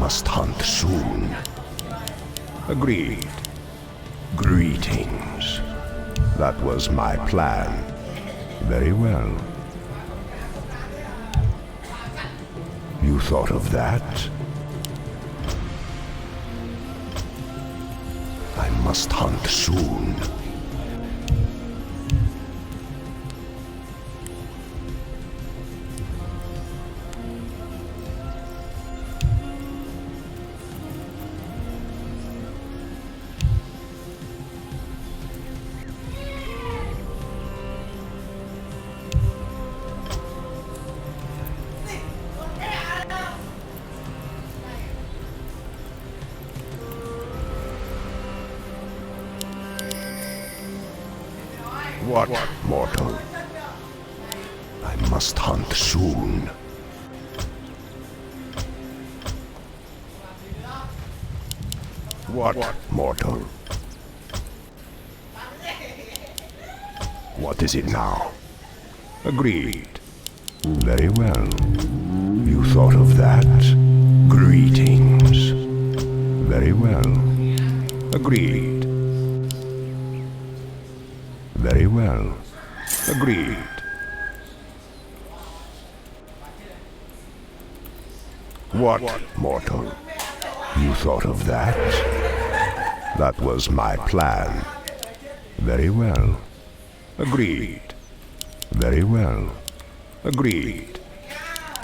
must hunt soon. Agreed. Greetings. That was my plan. Very well. You thought of that? I must hunt soon. What, mortal? I must hunt soon. What, mortal? What is it now? Agreed. Very well. You thought of that? Greetings. Very well. Agreed. Very well. Agreed. What, mortal? You thought of that? That was my plan. Very well. Agreed. Very well. Agreed.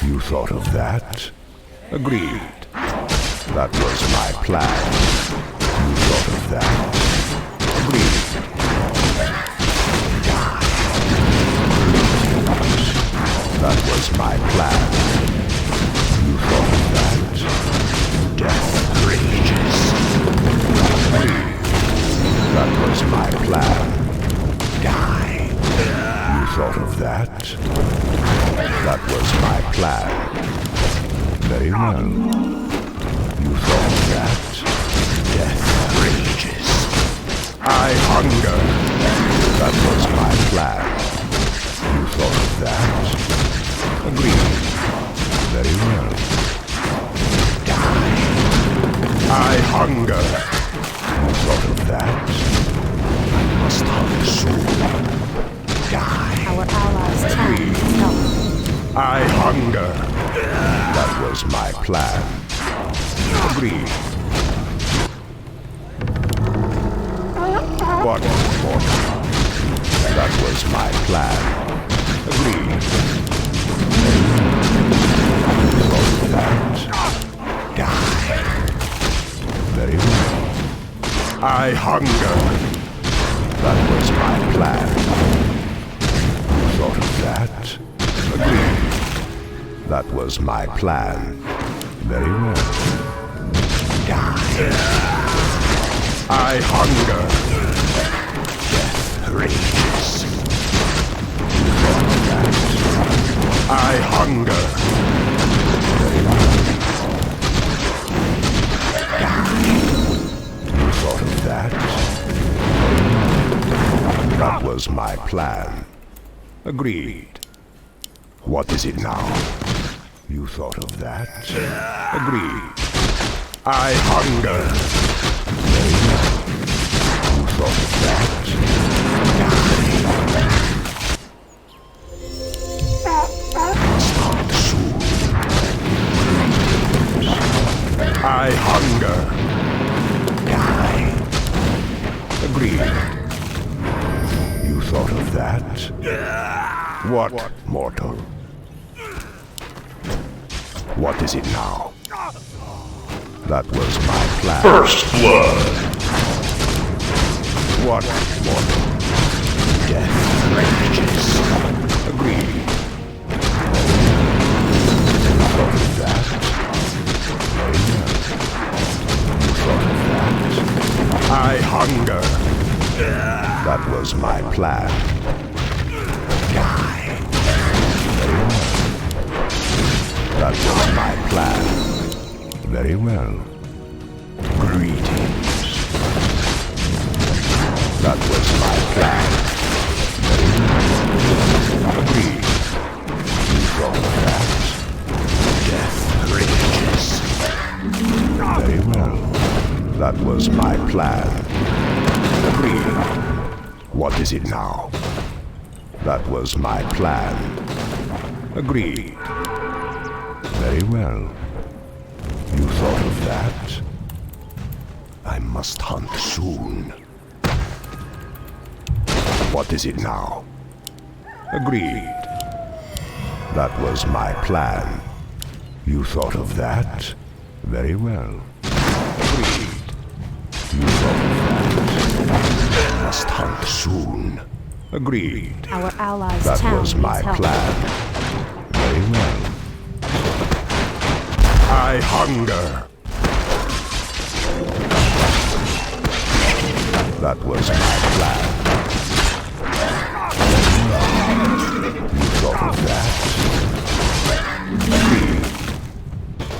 You thought of that? Agreed. That was my plan. You thought of that? Agreed. That was my plan. You thought of that? Death rages. That was my plan. Die. You thought of that? That was my plan. Very well. You thought of that? Death rages. I hunger. That was my plan. You thought of that? Agreed. Very well. Die. I hunger. You thought of that? I must hunt soon. Die. Our allies' town is help. I hunger. That was my plan. Agreed. What, mortal? That was my plan. Agreed. That. Die. Very well. I hunger. That was my plan. You thought of that? Agreed. That was my plan. Very well. Die. I hunger. Death rages. You thought of that? I hunger. Very well. Die. You thought of that? That was my plan. Agreed. What is it now? You thought of that? Agreed. I hunger. Very well. You thought of that? Stop soon. I hunger. Die. Agreed. You thought of that? What, mortal? What is it now? That was my plan. First blood. What, mortal? Death rages. Agreed. You thought of that? Very well. You thought of that? I hunger. That was my plan. Die. Very well. That was my plan. Very well. Greetings. That was my plan. Very well. Agreed. You thought of that? Death rages. That was my plan. Agreed. What is it now? That was my plan. Agreed. Very well. You thought of that? I must hunt soon. What is it now? Agreed. That was my plan. You thought of that? Very well. Agreed. You thought of that. I must hunt soon. Agreed. Our allies' That town was needs my help. plan. Very well. I hunger. That was my plan. You thought of that? Agreed.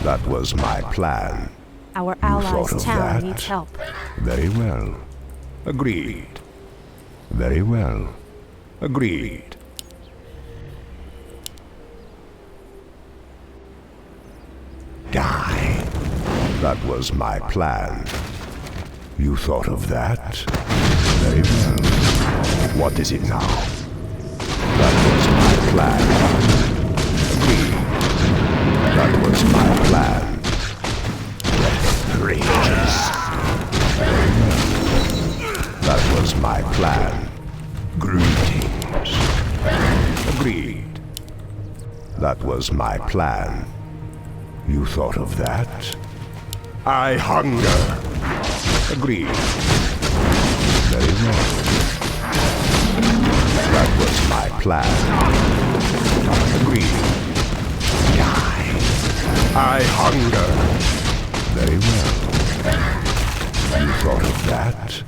That was my plan. Our thought allies' of town that? needs help. Very well. Agreed. Very well. Agreed. Die. That was my plan. You thought of that? Very well. What is it now? That was my plan. Agreed. That was my plan. Death rages. Very well. That was my plan. Greetings. Agreed. That was my plan. You thought of that? I hunger. Agreed. Very well. That was my plan. Agreed. Die. I hunger. Very well. You thought of that?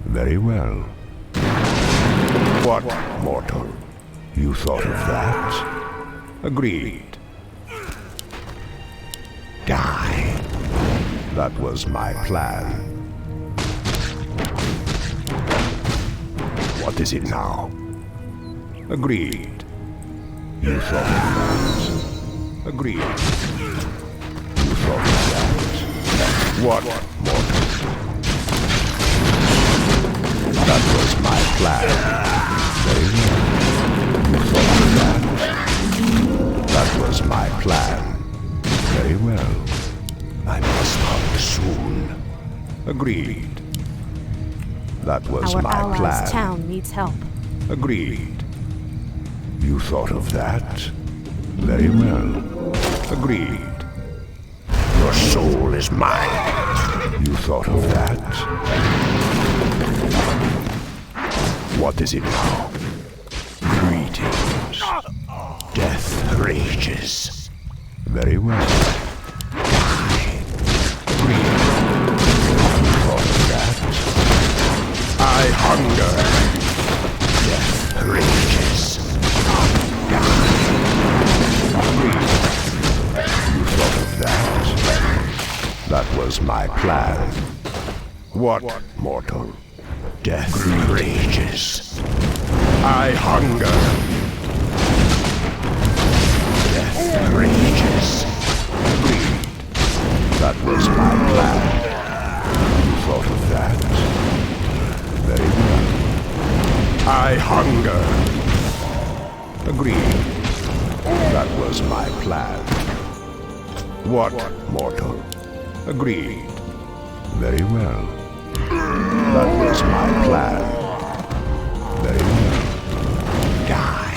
Very well. What, mortal? You thought of that? Agreed. Die. That was my plan. What is it now? Agreed. You thought of that. Agreed. You thought of that. What, mortal? That was my plan. Very well. You thought of that. That was my plan. Very well. I must hunt soon. Agreed. That was Our my allies' plan. town needs help. Agreed. You thought of that? Very well. Agreed. Your soul is mine. You thought of that? What is it now? Greetings. Death rages. Very well. Die. Agreed. You thought of that? I hunger. Death rages. Die. Agreed. You thought of that? That was my plan. What, mortal? Death rages. I hunger. Death rages. Agreed. That was my plan. You thought of that? Very well. I hunger. Agreed. That was my plan. What, mortal? Agreed. Very well. That was my plan. Very well. Die.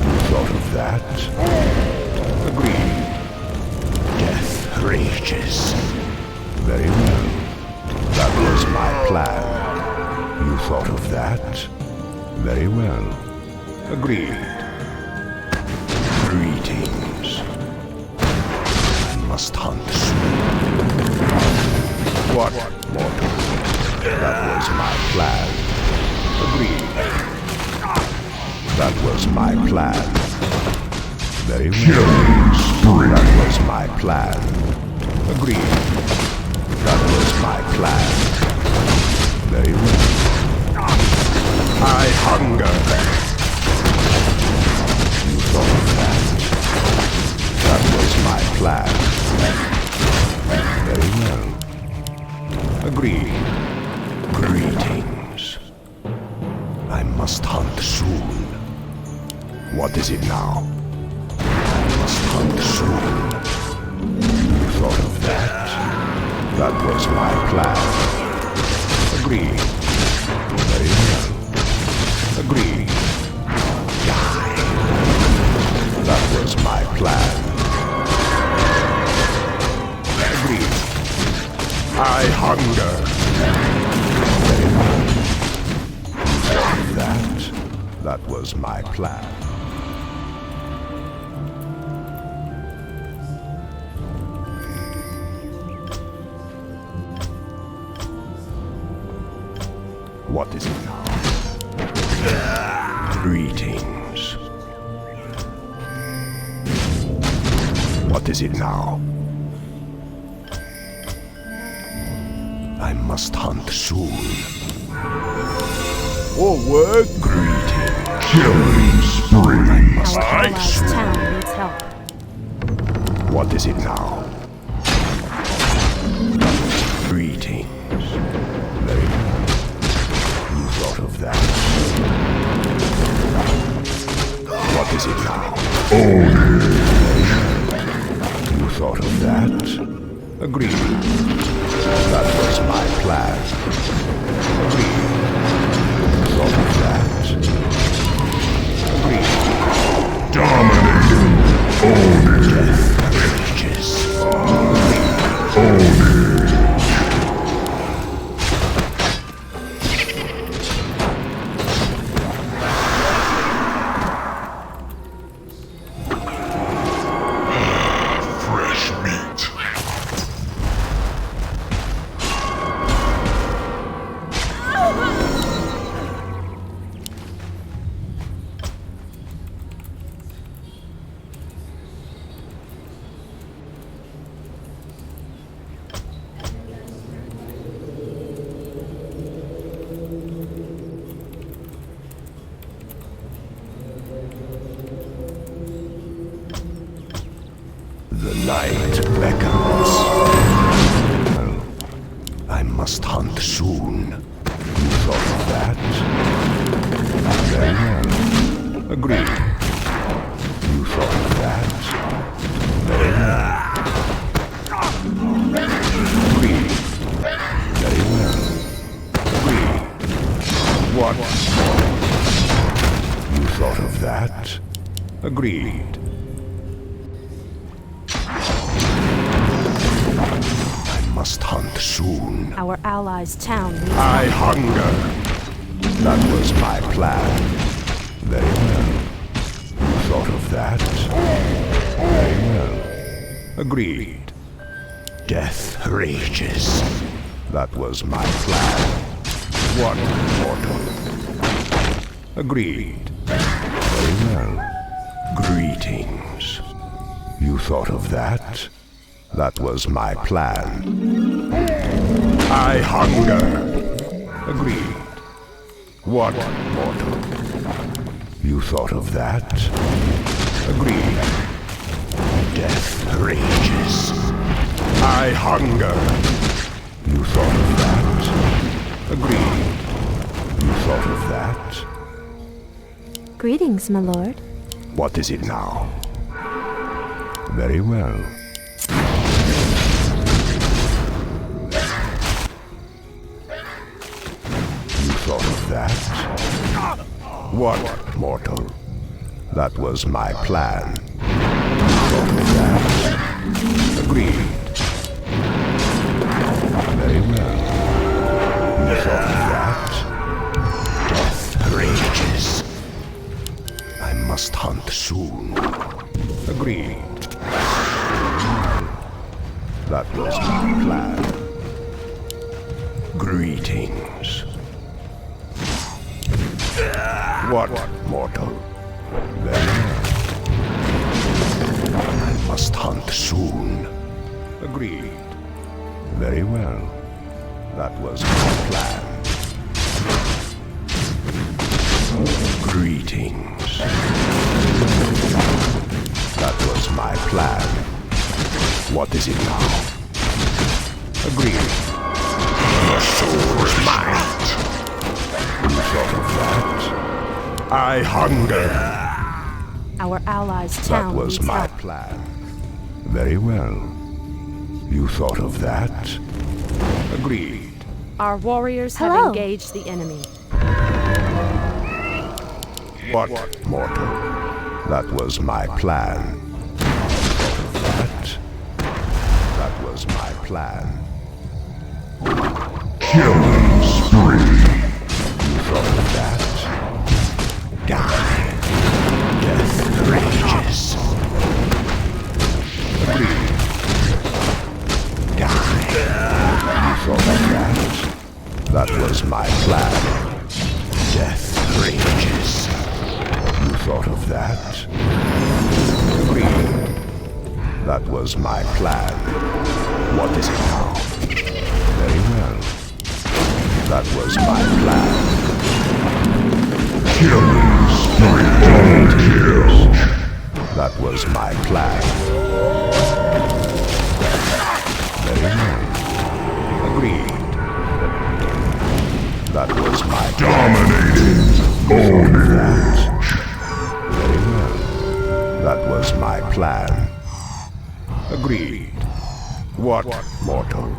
You thought of that? Agreed. Death rages. Very well. That was my plan. You thought of that? Very well. Agreed. Greetings. I must hunt soon. What, mortal? That was my plan. Agreed. That was my plan. Very well. That was my plan. Agreed. That was my plan. Very well. I hunger. You thought of that? That was my plan. Very well. What is it now? I must hunt soon. You thought of that? That was my plan. Agreed. Very well. Agreed. Die. That was my plan. Agreed. I hunger. Very well. That was my plan. What is it now? Greetings. What is it now? I must hunt soon. Forward. Greetings. Killing spree. Our allies' town needs help. What is it now? Greetings. Very well. You thought of that. What is it now? You thought of that? Agreed. That was my plan. Agreed. You thought of that? Agreed. Dominating. Death rages. Fresh meat. The night beckons. I must hunt soon. You thought of that? Very well. Agreed. You thought of that? Very well. Agreed. Very well. Agreed. What? You thought of that? Agreed. Must hunt soon. Our allies' town needs I help. hunger. That was my plan. Very well. You thought of that? Very well. Agreed. Death rages. That was my plan. What, mortal? Agreed. Very well. Greetings. You thought of that? That was my plan. I hunger. Agreed. What, mortal? You thought of that? Agreed. Death rages. I hunger. You thought of that? Agreed. You thought of that? Greetings, my lord. What is it now? Very well. Thought of that? What, mortal? That was my plan. Thought of that? Agreed. Very well. You thought of that? Death rages. I must hunt soon. Agreed. That was my plan. Greetings. What, mortal? Very well. I must hunt soon. Agreed. Very well. That was my plan. Greetings. That was my plan. What is it now? Agreed. The soul is mine. You thought of that? I hunger. Our allies' That town was needs my help. plan. Very well. You thought of that? Agreed. Our warriors have Hello. engaged the enemy. What, mortal? That was my plan. That was my plan. Killing spree. You thought of that? Die. Death rages. Agreed. Die. You thought of that? That was my plan. Death rages. You thought of that? Agreed. That was my plan. What is it now? Very well. That was my plan. Killing spree. Double kill. That was my plan. Very well. Agreed. That was my plan. Dominating. Owning. Very well. That was my plan. Agreed. What, mortal?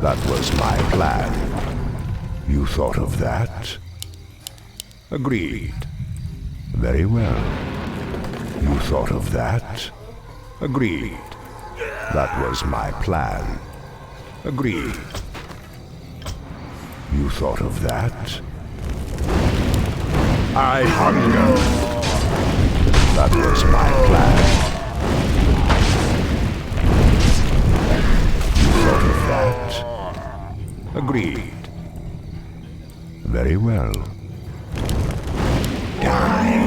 That was my plan. You thought of that? Agreed. Very well. You thought of that? Agreed. That was my plan. Agreed. You thought of that? I hunger. That was my plan. You thought of that? Agreed. Very well. Die.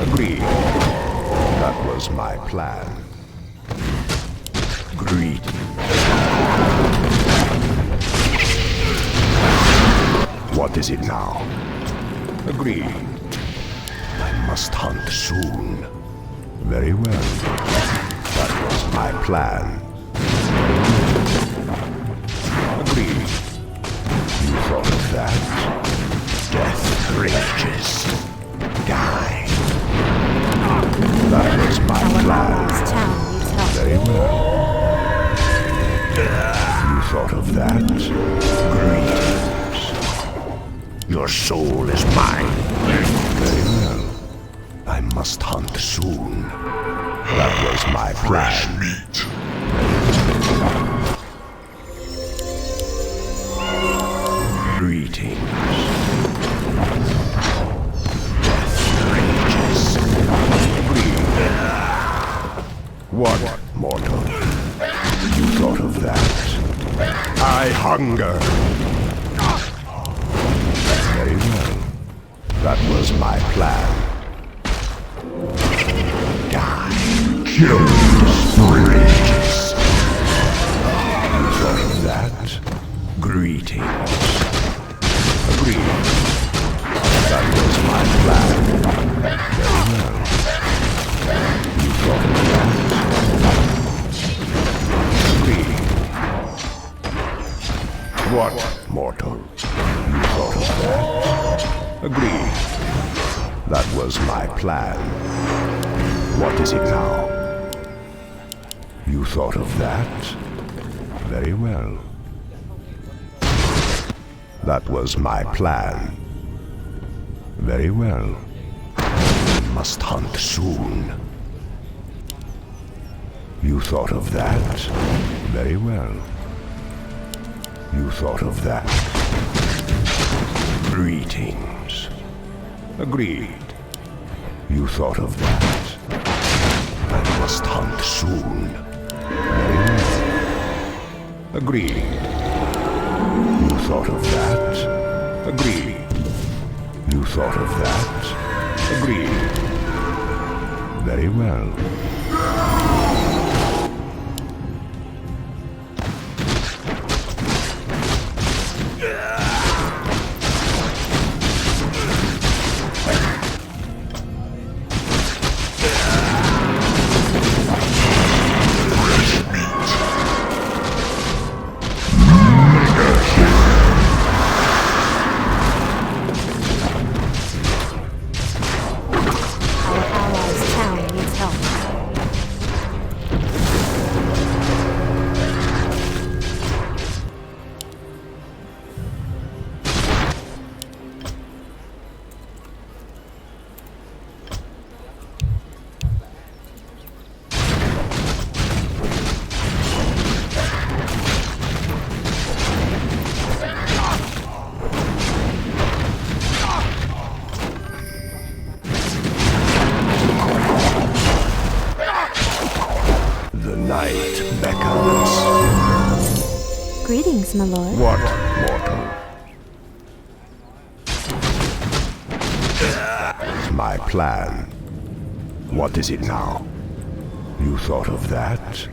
Agreed. That was my plan. Greed. What is it now? Agreed. I must hunt soon. Very well. That was my plan. Agreed. You thought of that? Death rages. Die. That was my Our plan. allies' town needs help. Very well. You thought of that? Greetings. Your soul is mine. Very well. I must hunt soon. That was my Fresh plan. meat. Greetings. Death rages. Greed. What, mortal? You thought of that? I hunger. Very well. That was my plan. Die. Killing spree. You thought of that? Greetings. Agreed. That was my plan. Very well. You thought of that? Agreed. What, mortal? You thought of that? Agreed. That was my plan. What is it now? You thought of that? Very well. That was my plan. Very well. We must hunt soon. You thought of that? Very well. You thought of that? Greetings. Agreed. You thought of that? I must hunt soon. Very well. Agreed. You thought of that? Agreed. You thought of that? Agreed. Very well. night beckons. Greetings, my lord. What, mortal? My plan. What is it now? You thought of that?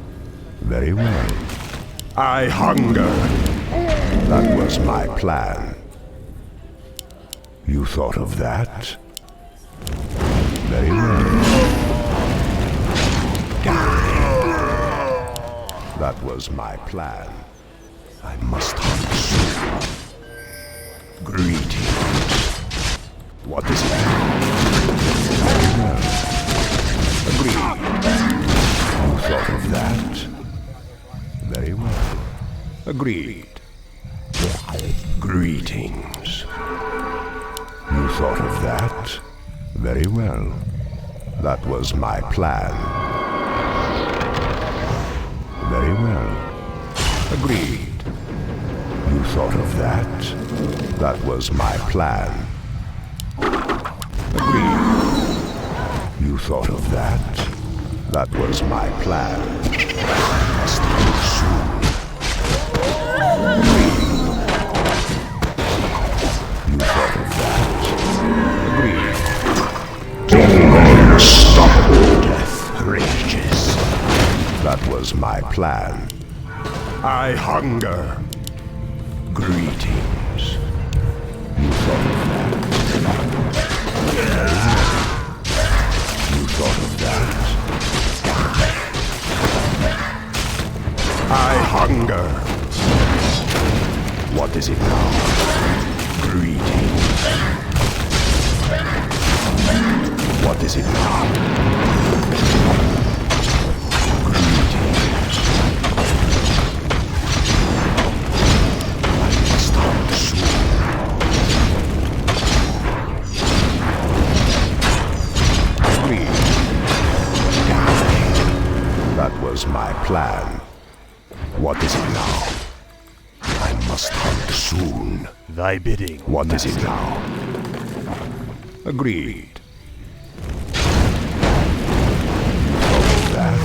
Very well. I hunger. That was my plan. You thought of that? Very well. Die. That was my plan. I must hunt soon. Greetings. What is it? Very well. Agreed. You thought of that? Very well. Agreed. Greetings. You thought of that? Very well. That was my plan. Very well. Agreed. You thought of that? That was my plan. Agreed. You thought of that? That was my plan. I must hunt soon. Agreed. You thought of that? Agreed. Unstoppable. Death rages. That was my plan. I hunger. Greetings. You thought of that? You thought of that? I hunger. What is it now? Greetings. What is it now? Greetings. I must hunt soon. Greed. That was my plan. What is it now? I must hunt soon. Thy bidding. What is it now? Agreed. That.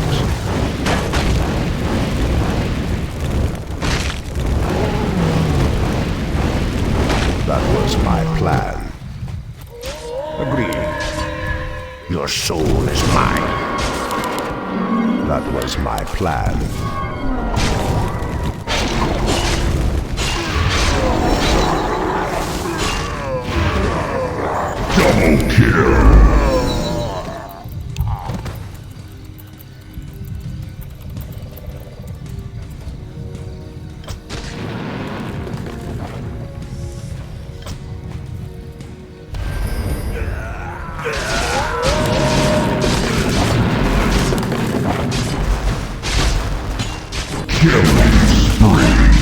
That was my plan. Agreed. Your soul is mine. That was my plan. Double kill. Killing spree.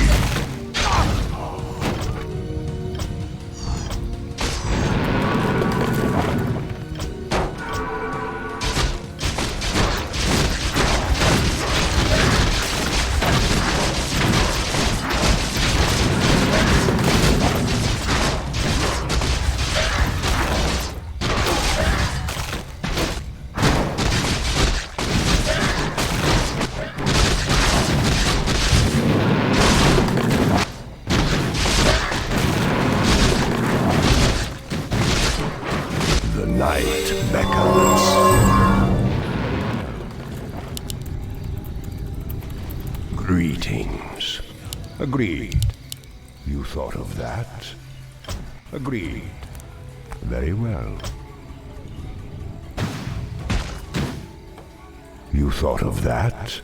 The night beckons. Greetings. Agreed. You thought of that? Agreed. Very well. You thought of that?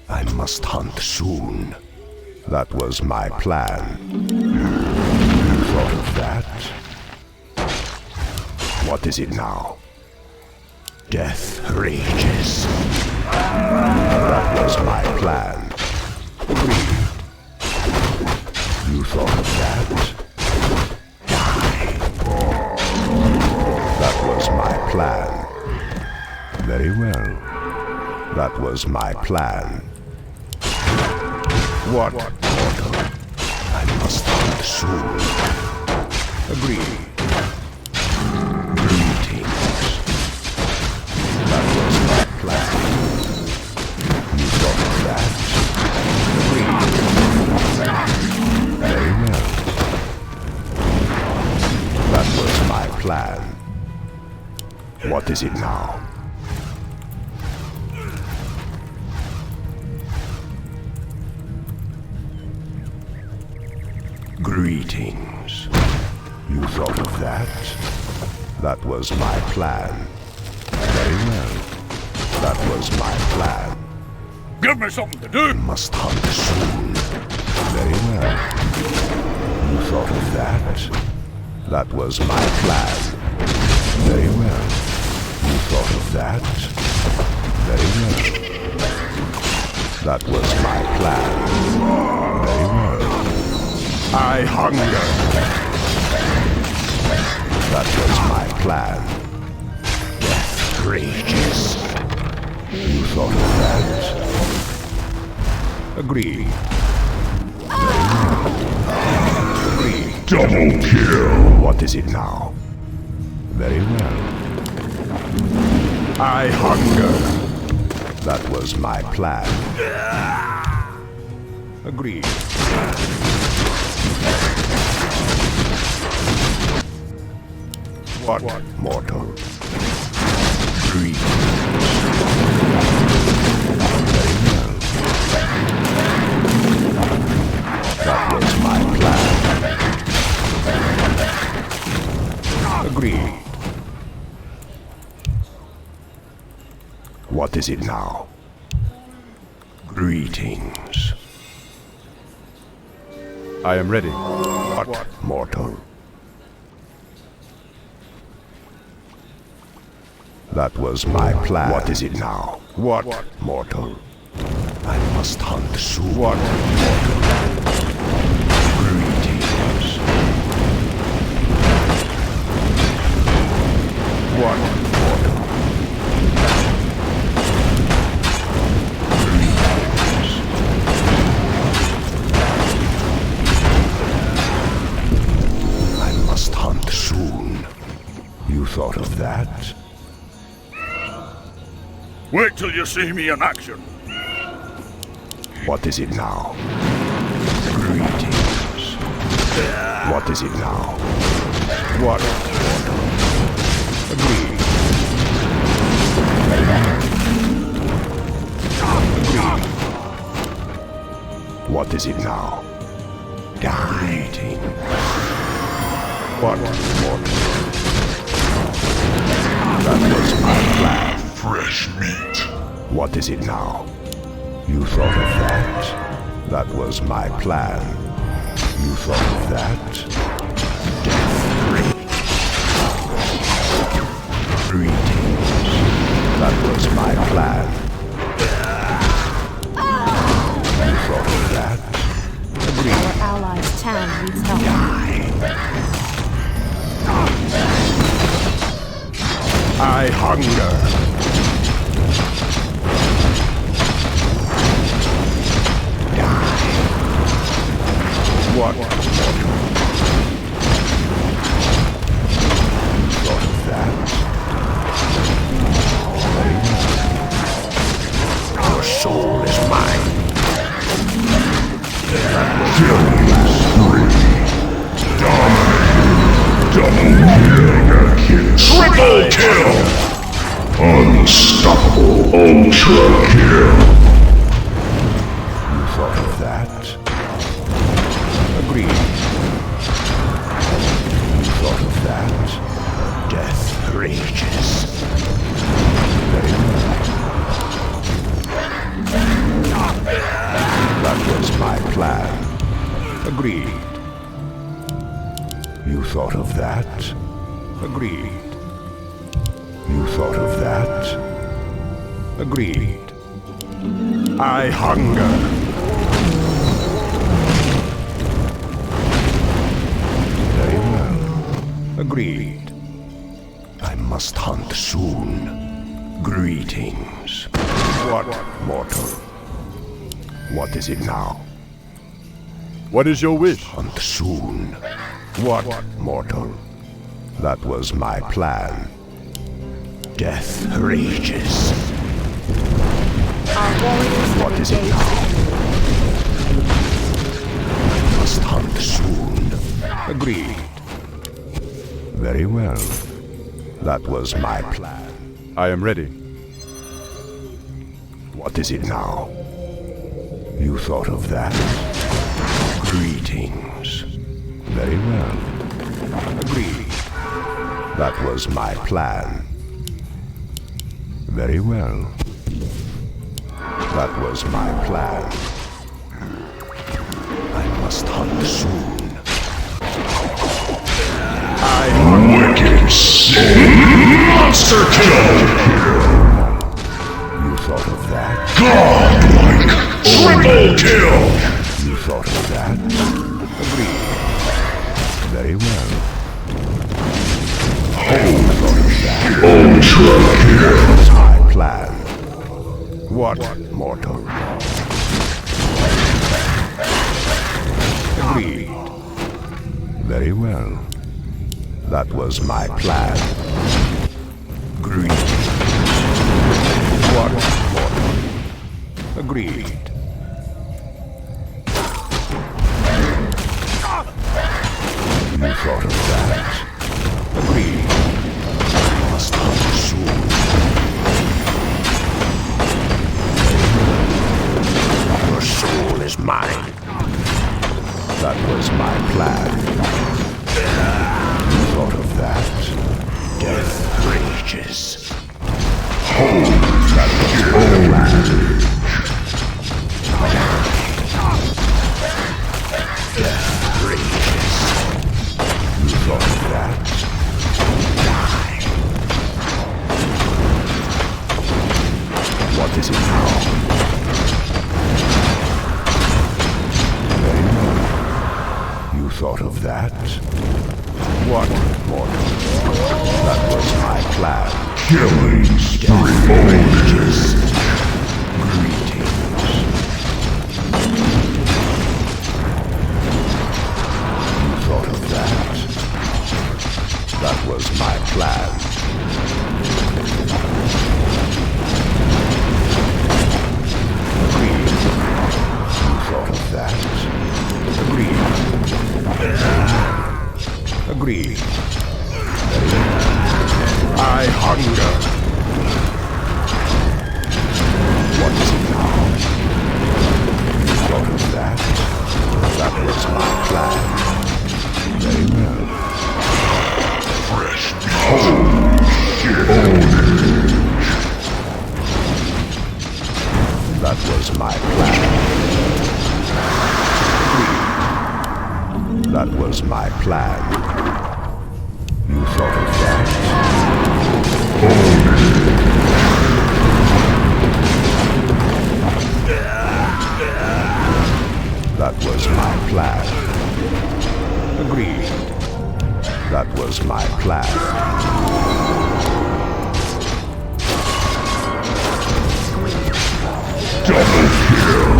I must hunt soon. That was my plan. You thought of that? What is it now? Death rages. That was my plan. Agreed. You thought of that? Die. That was my plan. Very well. That was my plan. What, mortal? I must hunt soon. Agreed. Greetings. That was my plan. You thought of What is it now? Greetings. You thought of that? That was my plan. Very well. That was my plan. Give me something to do! Must hunt soon. Very well. You thought of that? That was my plan. Very well. You thought of that? Very well. That was my plan. Very well. I hunger. That was my plan. Death rages. You thought of that? Agreed. Agreed. Double kill. What is it now? Very well. I hunger. That was my plan. Agreed. What, mortal? Greed. Very well. That was my plan. Agreed. What is it now? Greetings. I am ready. What, mortal? That was my plan. What is it now? What, mortal? I must hunt soon. What, mortal? Greetings. What, mortal? Greetings. I must hunt soon. You thought of that? Wait till you see me in action. What is it now? Greetings. What is it now? What? Agreed. Agreed. What is it now? Greeting. What? That was my plan. Fresh meat. What is it now? You thought of that? That was my plan. You thought of that? Death greetings. That was my plan. You thought of that? Agreed. Our allies' town needs help. I hunger. What? Thought of that? Your soul is mine. Killing spree. Dominating. Double kill. Triple kill! Unstoppable ultra kill. You thought of that? Agreed. You thought of that? Death rages. Very well. That was my plan. Agreed. You thought of that? Agreed. You thought of that? Agreed. I hunger. Very well. Agreed. I must hunt soon. Greetings. What, mortal? What is it now? What is your wish? Hunt soon. What, mortal? That was my plan. Death rages. Our warriors have What is it engaged now? the enemy. Must hunt soon. Agreed. Very well. That was my plan. I am ready. What is it now? You thought of that? Greetings. Very well. Agreed. That was my plan. Very well. That was my plan. I must hunt soon. Wicked sin. Monster kill. You thought of that? Godlike. Triple kill. You thought of that? Agreed. Very well. You thought of that? Ultra kill. That's my plan. What, mortal? Agreed. Very well. That was my plan. Agreed. What, mortal? Agreed. You thought of that? Agreed. I must hunt soon. Your soul is mine. That was my plan. You thought of that? Death rages. That was my plan. Death rages. You thought of that? Die. What is it now? Very well. You thought of that? What, mortal? That was my plan. Killing spree. Rages. Greetings. You thought of that? That was my plan. Agreed. You thought of that? Agreed. Agreed. I hunger. What is it now? You thought of that? That was my plan. Very well. Fresh meat. That was my plan. Agreed. That was my plan. You thought of that? That was my plan. Agreed. That was my plan. Double kill.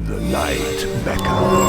The night beckons.